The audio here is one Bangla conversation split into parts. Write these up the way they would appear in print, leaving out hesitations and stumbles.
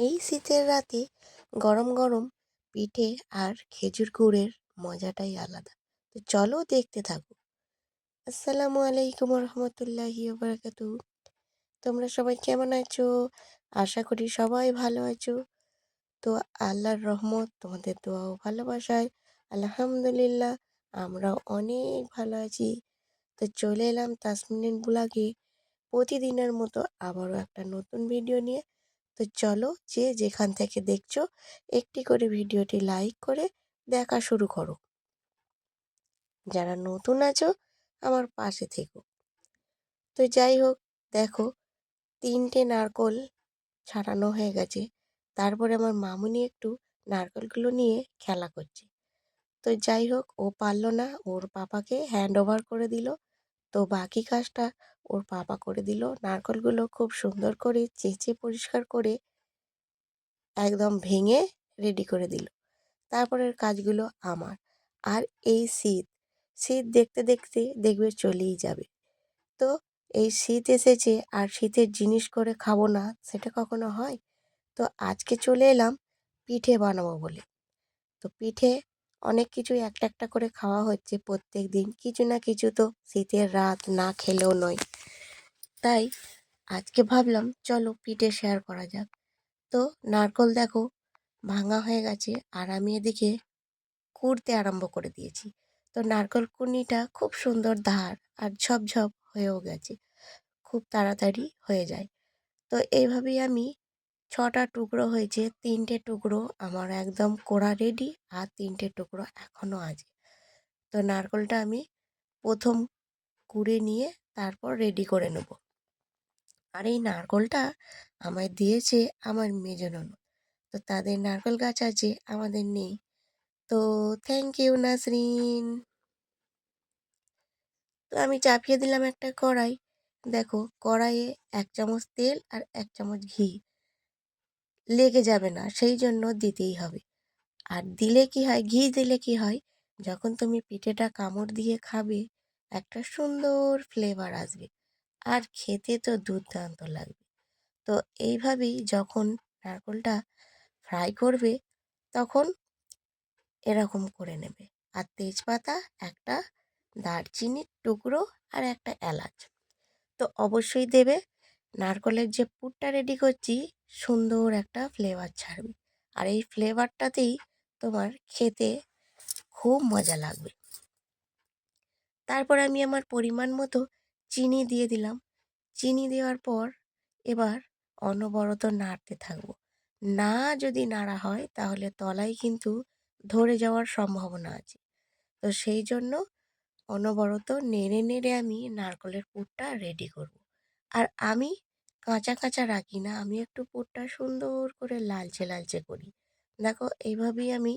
এই শীতের রাতে গরম গরম পিঠে আর খেজুর গুড়ের মজাটাই আলাদা। তো চলো দেখতে থাকো। আসসালামু আলাইকুম রহমতুল্লাহি বারাকাতু। তোমরা সবাই কেমন আছো? আশা করি সবাই ভালো আছো। তো আল্লাহর রহমত, তোমাদের দোয়া ও ভালোবাসায় আলহামদুলিল্লাহ আমরাও অনেক ভালো আছি। তো চলে এলাম তাসমিনের ব্লগে প্রতিদিনের মতো আবারও একটা নতুন ভিডিও নিয়ে। তো চলো, যে যেখান থেকে দেখছো একটি করে ভিডিওটি লাইক করে দেখা শুরু করো। যারা নতুন আছো আমার পাশে থেকো। তো যাই হোক, দেখো 3টে নারকোল ছাড়ানো হয়ে গেছে। তারপরে আমার মামুনি একটু নারকেলগুলো নিয়ে খেলা করছে। তো যাই হোক, ও পারলো না, ওর পাপাকে হ্যান্ড ওভার করে দিল। তো বাকি কাজটা ওর পাপা করে দিল। নারকেলগুলো খুব সুন্দর করে চেঁচে পরিষ্কার করে একদম ভেঙে রেডি করে দিল। তারপরের কাজগুলো আমার। আর এই শীত, শীত দেখতে দেখতে দেখবে চলেই যাবে। তো এই শীত এসেছে আর শীতের জিনিস করে খাবো না, সেটা কখনো হয়? তো আজকে চলে এলাম পিঠে বানাবো বলে। তো পিঠে অনেক কিছুই একটা একটা করে খাওয়া হচ্ছে প্রত্যেক দিন, কিছু না কিছু তো শীতের রাত না খেলেও নয়। তাই আজকে ভাবলাম চলো পিঠে শেয়ার করা যাক। তো নারকল দেখো ভাঙা হয়ে গেছে, আর আমি এদিকে কুড়তে আরম্ভ করে দিয়েছি। তো নারকেল কুড়নিটা খুব সুন্দর ধার আর ঝপঝপ হয়েও গেছে, খুব তাড়াতাড়ি হয়ে যায়। তো এইভাবেই আমি 6টা টুকরো হয়েছে, 3টে টুকরো আমার একদম কোড়া রেডি আর 3টে টুকরো এখনও আছে। তো নারকেলটা আমি প্রথম কুড়ে নিয়ে তারপর রেডি করে নেব। আর এই নারকেলটা আমায় দিয়েছে আমার মেজ ননদ। তো তাদের নারকেল গাছ আছে, আমাদের নেই। তো থ্যাংক ইউ নাসরিন। তো আমি চাপিয়ে দিলাম একটা কড়াই। দেখো কড়াইয়ে 1 চামচ তেল আর 1 চামচ ঘি। লেগে যাবে না সেই জন্য দিতেই হবে। আর দিলে কি হয়, ঘি দিলে কি হয়, যখন তুমি পিঠেটা কামড় দিয়ে খাবে একটা সুন্দর ফ্লেভার আসবে আর খেতে তো দুর্দান্ত লাগবে। তো এইভাবেই যখন নারকেলটা ফ্রাই করবে তখন এরকম করে নেবে। আর তেজপাতা একটা, দারচিনির টুকরো আর একটা এলাচ তো অবশ্যই দেবে। নারকেলের যে পুরটা রেডি করছি সুন্দর একটা ফ্লেভার ছাড়বে, আর এই ফ্লেভারটাতেই তোমার খেতে খুব মজা লাগবে। তারপর আমি আমার পরিমাণ মতো চিনি দিয়ে দিলাম। চিনি দেওয়ার পর এবার অনবরত নাড়তে থাকবো। না যদি নাড়া হয় তাহলে তলায় কিন্তু ধরে যাওয়ার সম্ভাবনা আছে। তো সেই জন্য অনবরত নেড়ে নেড়ে আমি নারকেলের পুরটা রেডি করব। আর আমি কাঁচা কাঁচা রাখি না, আমি একটু পুরটা সুন্দর করে লালচে লালচে করি। দেখো এইভাবেই আমি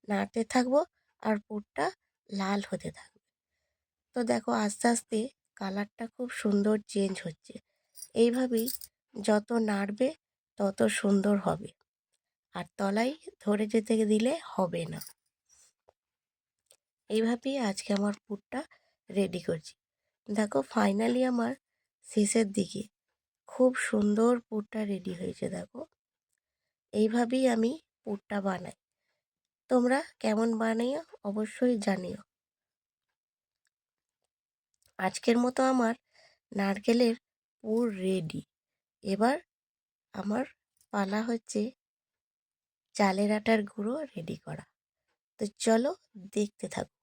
নাড়তে থাকবো আর পুরটা লাল হতে থাকবে। তো দেখো আস্তে আস্তে কালারটা খুব সুন্দর চেঞ্জ হচ্ছে। এইভাবেই যত নাড়বে তত সুন্দর হবে, আর তলায় ধরে যেতে দিলে হবে না। এইভাবেই আজকে আমার পুরটা রেডি করছি। দেখো ফাইনালি আমার শেষের দিকে খুব সুন্দর পুরটা রেডি হয়েছে। দেখো এইভাবেই আমি পুরটা বানাই। তোমরা কেমন বানাইও অবশ্যই জানিও। আজকের মতো আমার নারকেলের পুর রেডি। এবার আমার পালা হচ্ছে চালের আটার গুঁড়ো রেডি করা। তো চলো দেখতে থাকো।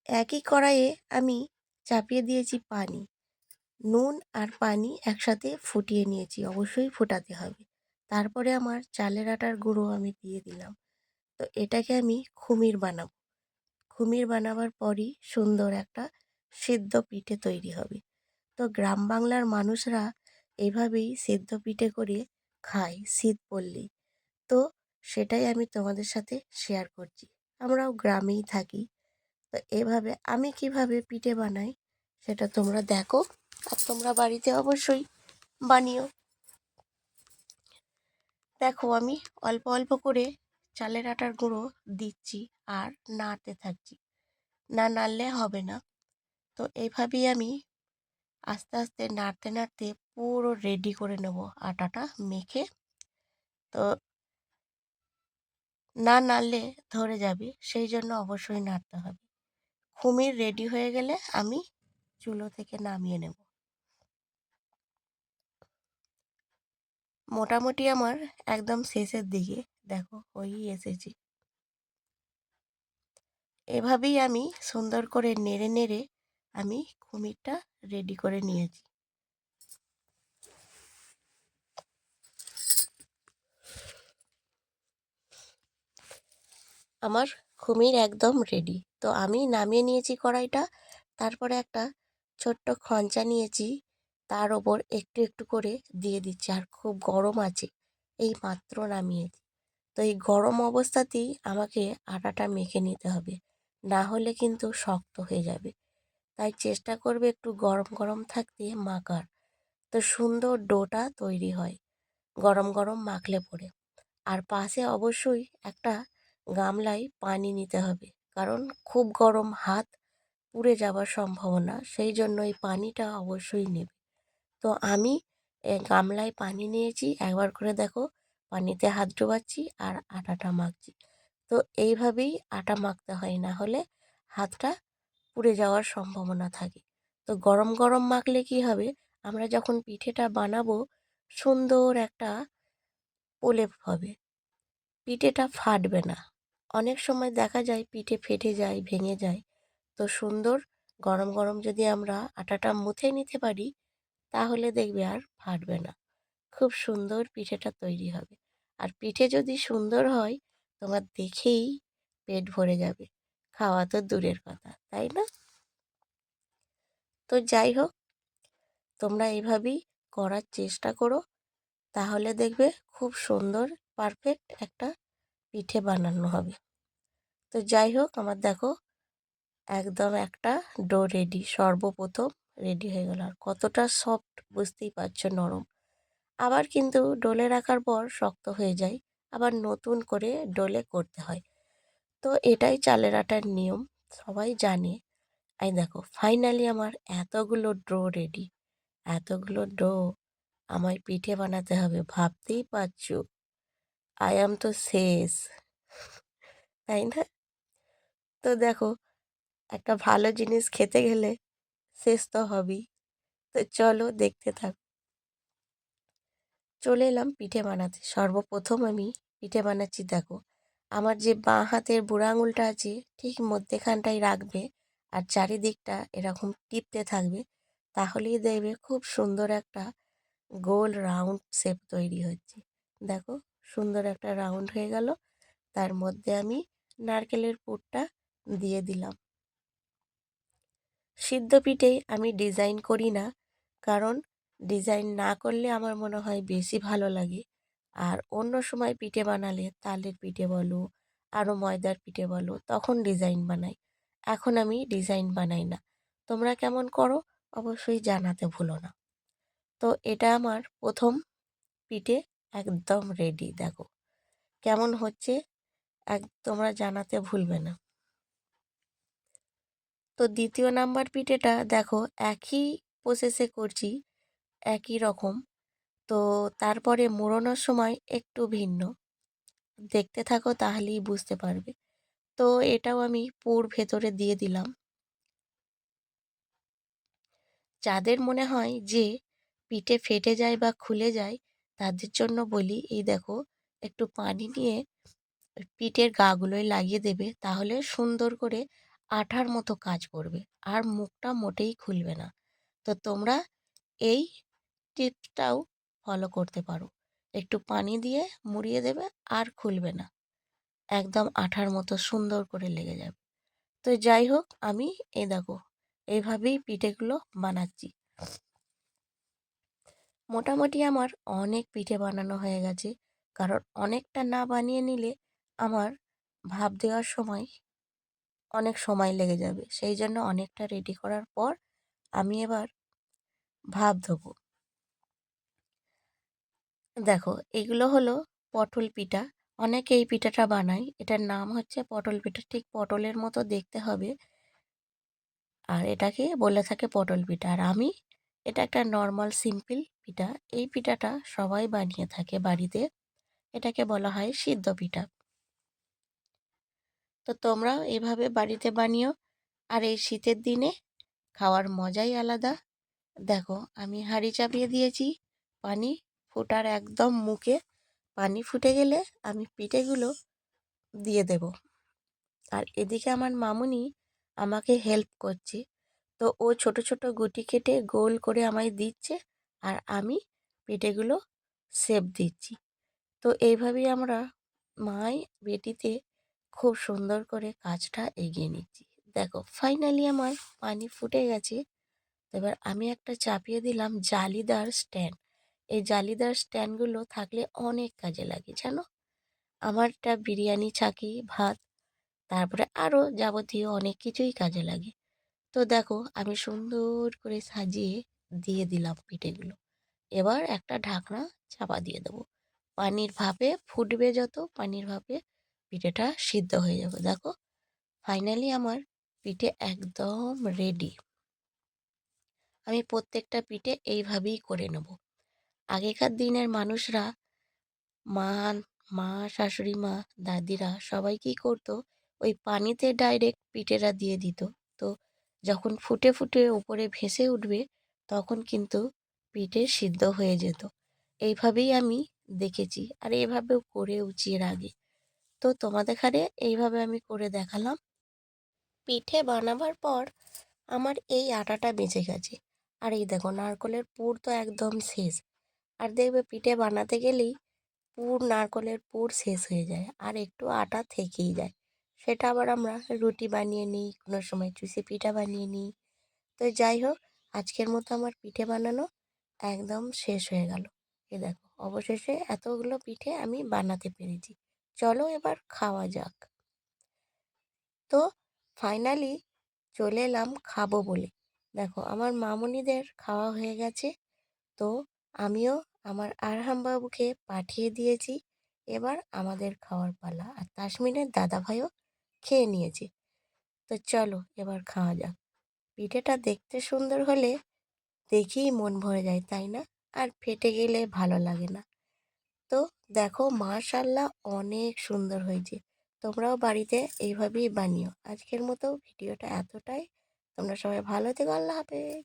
একই কড়াইয়ে আমি চাপিয়ে দিয়েছি পানি। নুন আর পানি একসাথে ফুটিয়ে নিয়েছি, অবশ্যই ফোটাতে হবে। তারপরে আমার চালের আটার গুঁড়ো আমি দিয়ে দিলাম। তো এটাকে আমি খুমির বানাবো। খুমির বানাবার পরই সুন্দর একটা সিদ্ধ পিঠে তৈরি হবে। তো গ্রাম বাংলার মানুষরা এভাবেই সিদ্ধ পিঠে করে খায় শীত পড়লেই। তো সেটাই আমি তোমাদের সাথে শেয়ার করছি। আমরাও গ্রামেই থাকি। তো এভাবে আমি কিভাবে পিঠে বানাই সেটা তোমরা দেখো, আর তোমরা বাড়িতে অবশ্যই বানিও। দেখো আমি অল্প অল্প করে চালের আটার গুঁড়ো দিচ্ছি আর নাড়তে থাকছি, না নাড়লে হবে না। তো এইভাবেই আমি আস্তে আস্তে নাড়তে নাড়তে পুরো রেডি করে নেব আটাটা মেখে। তো না নাড়লে ধরে যাবে, সেই জন্য অবশ্যই নাড়তে হবে। কুমির রেডি হয়ে গেলে আমি চুলো থেকে নামিয়ে নেব। মোটামুটি আমার একদম শেষের দিকে, দেখো হয়েই এসেছি। এভাবেই আমি সুন্দর করে নেড়ে নেড়ে আমি কুমিরটা রেডি করে নিয়েছি। আমার কুমির একদম রেডি। তো আমি নামিয়ে নিয়েছি কড়াইটা। তারপরে একটা ছোট্ট খঞ্চা নিয়েছি, তার ওপর একটু একটু করে দিয়ে দিচ্ছি। আর খুব গরম আছে, এই মাত্র নামিয়েছি। তো এই গরম অবস্থাতেই আমাকে আটাটা মেখে নিতে হবে, না হলে কিন্তু শক্ত হয়ে যাবে। তাই চেষ্টা করবে একটু গরম গরম থাকতে মাখার। তো সুন্দর ডোটা তৈরি হয় গরম গরম মাখলে পরে। আর পাশে অবশ্যই একটা গামলায় পানি নিতে হবে, কারণ খুব গরম, হাত পুড়ে যাওয়ার সম্ভাবনা, সেই জন্য এই পানিটা অবশ্যই নেবে। তো আমি গামলায় পানি নিয়েছি, একবার করে দেখো পানিতে হাত ডোবাচ্ছি আর আটাটা মাখছি। তো এইভাবেই আটা মাখতে হয়, না হলে হাতটা পুড়ে যাওয়ার সম্ভাবনা থাকে। তো গরম গরম মাখলে কি হবে, আমরা যখন পিঠেটা বানাবো সুন্দর একটা প্রলেপ হবে, পিঠেটা ফাটবে না। অনেক সময় দেখা যায় পিঠে ফেটে যায়, ভেঙে যায়। তো সুন্দর গরম গরম যদি আমরা আটাটা মুথে নিতে পারি, তাহলে দেখবে আর ফাটবে না। খুব সুন্দর পিঠেটা তৈরি হবে। আর পিঠে যদি সুন্দর হয়, তোমার দেখেই পেট ভরে যাবে। খাওয়া তো দূরের কথা, তাই না? তো যাই হোক, তোমরা এইভাবেই করার চেষ্টা করো, তাহলে দেখবে খুব সুন্দর পারফেক্ট একটা পিঠে বানানো হবে। তো যাই হোক, আমার দেখো একদম একটা ডো রেডি, সর্বপ্রথম রেডি হয়ে গেল। আর কতটা সফট বুঝতেই পারছো, নরম। আবার কিন্তু ডোলে রাখার পর শক্ত হয়ে যায়, আবার নতুন করে ডোলে করতে হয়। তো এটাই চালের আটার নিয়ম, সবাই জানে। এই দেখো ফাইনালি আমার এতগুলো ডো রেডি। এতগুলো ডো আমায় পিঠে বানাতে হবে, ভাবতেই পারছো আই তো শেষ, তাই না? তো দেখো, একটা ভালো জিনিস খেতে গেলে শেষ তো হবেই। তো চলো দেখতে থাকো। চলে এলাম পিঠে বানাতে। সর্বপ্রথম আমি পিঠে বানাচ্ছি, দেখো আমার যে বাঁ হাতের বুড়ো আঙুলটা আছে ঠিক মধ্যেখানটায় রাখবে, আর চারিদিকটা এরকম টিপতে থাকবে, তাহলেই দেখবে খুব সুন্দর একটা গোল রাউন্ড শেপ তৈরি হচ্ছে। দেখো সুন্দর একটা রাউন্ড হয়ে গেল। তার মধ্যে আমি নারকেলের পুরটা দিয়ে দিলাম। সিদ্ধ পিঠে আমি ডিজাইন করি না, কারণ ডিজাইন না করলে আমার মনে হয় বেশি ভালো লাগে। আর অন্য সময় পিঠে বানালে, তালের পিঠে বলো, আরও ময়দার পিঠে বলো, তখন ডিজাইন বানাই। এখন আমি ডিজাইন বানাই না। তোমরা কেমন করো অবশ্যই জানাতে ভুলো না। তো এটা আমার প্রথম পিঠে একদম রেডি। দেখো কেমন হচ্ছে, তোমরা জানাতে ভুলবে না। তো দ্বিতীয় নাম্বার পিঠেটা দেখো একই প্রসেসে করছি, একই রকম। তো তারপরে মোড়ানোর সময় একটু ভিন্ন, দেখতে থাকো তাহলেই বুঝতে পারবে। তো এটাও আমি পুর ভেতরে দিয়ে দিলাম। যাদের মনে হয় যে পিঠে ফেটে যায় বা খুলে যায়, তাদের জন্য বলি, এই দেখো একটু পানি নিয়ে পিঠের গাগুলোয় লাগিয়ে দেবে, তাহলে সুন্দর করে আঠার মতো কাজ করবে, আর মুখটা মোটেই খুলবে না। তো তোমরা এই টিপসটাও ফলো করতে পারো। একটু পানি দিয়ে মুড়িয়ে দেবে, আর খুলবে না, একদম আঠার মতো সুন্দর করে লেগে যাবে। তো যাই হোক, আমি এই দেখো এইভাবেই পিঠেগুলো বানাচ্ছি। মোটামুটি আমার অনেক পিঠে বানানো হয়ে গেছে, কারণ অনেকটা না বানিয়ে নিলে আমার ভাপ দেওয়ার সময় অনেক সময় লেগে যাবে, সেই জন্য অনেকটা রেডি করার পর আমি এবার ভাপ দেবো। দেখো এগুলো হলো পটল পিঠা। অনেকে এই পিঠাটা বানায়, এটার নাম হচ্ছে পটল পিঠা। ঠিক পটলের মতো দেখতে হবে, আর এটাকে বলে থাকে পটল পিঠা। আর আমি এটা একটা নরমাল সিম্পল পিঠা। এই পিঠাটা সবাই বানিয়ে থাকে বাড়িতে। এটাকে বলা হয় সিদ্ধ পিঠা। তো তোমরাও এভাবে বাড়িতে বানিও। আর এই শীতের দিনে খাওয়ার মজাই আলাদা। দেখো আমি হাঁড়ি চাপিয়ে দিয়েছি, পানি ফোটার একদম মুখে। পানি ফুটে গেলে আমি পিঠেগুলো দিয়ে দেব। আর এদিকে আমার মামুনি আমাকে হেল্প করছে। তো ও ছোট ছোট গুটি কেটে গোল করে আমায় দিচ্ছে, আর আমি পিঠেগুলো শেপ দিচ্ছি। তো এইভাবেই আমরা মাই বেটিতে খুব সুন্দর করে কাজটা এগিয়ে নিচ্ছি। দেখো ফাইনালি আমার পানি ফুটে গেছে। এবার আমি একটা চাপিয়ে দিলাম জালিদার স্ট্যান্ড। এই জালিদার স্ট্যান্ডগুলো থাকলে অনেক কাজে লাগে জানো। আমারটা বিরিয়ানি ছাঁকি, ভাত, তারপরে আরও যাবতীয় অনেক কিছুই কাজে লাগে। তো দেখো আমি সুন্দর করে সাজিয়ে দিয়ে দিলাম পিঠেগুলো। এবার একটা ঢাকনা চাপা দিয়ে দেবো। পানির ভাপে ফুটবে, যত পানির ভাপে পিঠেটা সিদ্ধ হয়ে যাবে। দেখো ফাইনালি আমার পিঠে একদম রেডি। আমি প্রত্যেকটা পিঠে এইভাবেই করে নেব। আগেকার দিনের মানুষরা, মা মা শাশুড়ি মা, দাদিরা সবাই কী করতো, ওই পানিতে ডাইরেক্ট পিঠেটা দিয়ে দিত। তো যখন ফুটে ফুটে উপরে ভেসে উঠবে, তখন কিন্তু পিঠে সিদ্ধ হয়ে যেত। এইভাবেই আমি দেখেছি, আর এভাবেও করেওছি এর আগে। তো তোমাদের এখানে এইভাবে আমি করে দেখালাম। পিঠে বানাবার পর আমার এই আটাটা বেঁচে গেছে। আর এই দেখো নারকলের পুর তো একদম শেষ। আর দেখবে পিঠে বানাতে গেলেই নারকলের পুর শেষ হয়ে যায়, আর একটু আটা থেকেই যায়। সেটা আবার আমরা রুটি বানিয়ে নিই, কোনো সময় চুষি পিঠা বানিয়ে নিই। তো যাই হোক, আজকের মতো আমার পিঠে বানানো একদম শেষ হয়ে গেল। এ দেখো অবশেষে এতগুলো পিঠে আমি বানাতে পেরেছি। চলো এবার খাওয়া যাক। তো ফাইনালি চলে এলাম খাবো বলে। দেখো আমার মামুনিদের খাওয়া হয়ে গেছে। তো আমিও আমার আরহাম বাবুকে পাঠিয়ে দিয়েছি। এবার আমাদের খাওয়ার পালা। আর তাসমিনের দাদাভাইও খেয়ে নিয়েছে। তো চলো এবার খাওয়া যাক। পিঠেটা দেখতে সুন্দর হলে দেখেই মন ভরে যায়, তাই না? আর ফেটে গেলে ভালো লাগে না। তো দেখো মাশাআল্লাহ অনেক সুন্দর হয়েছে। তোমরাও বাড়িতে এইভাবেই বানিও। আজকের মতো ভিডিওটা এতটাই। তোমরা সবাই ভালো থেকো। আল্লাহ হাফেজ।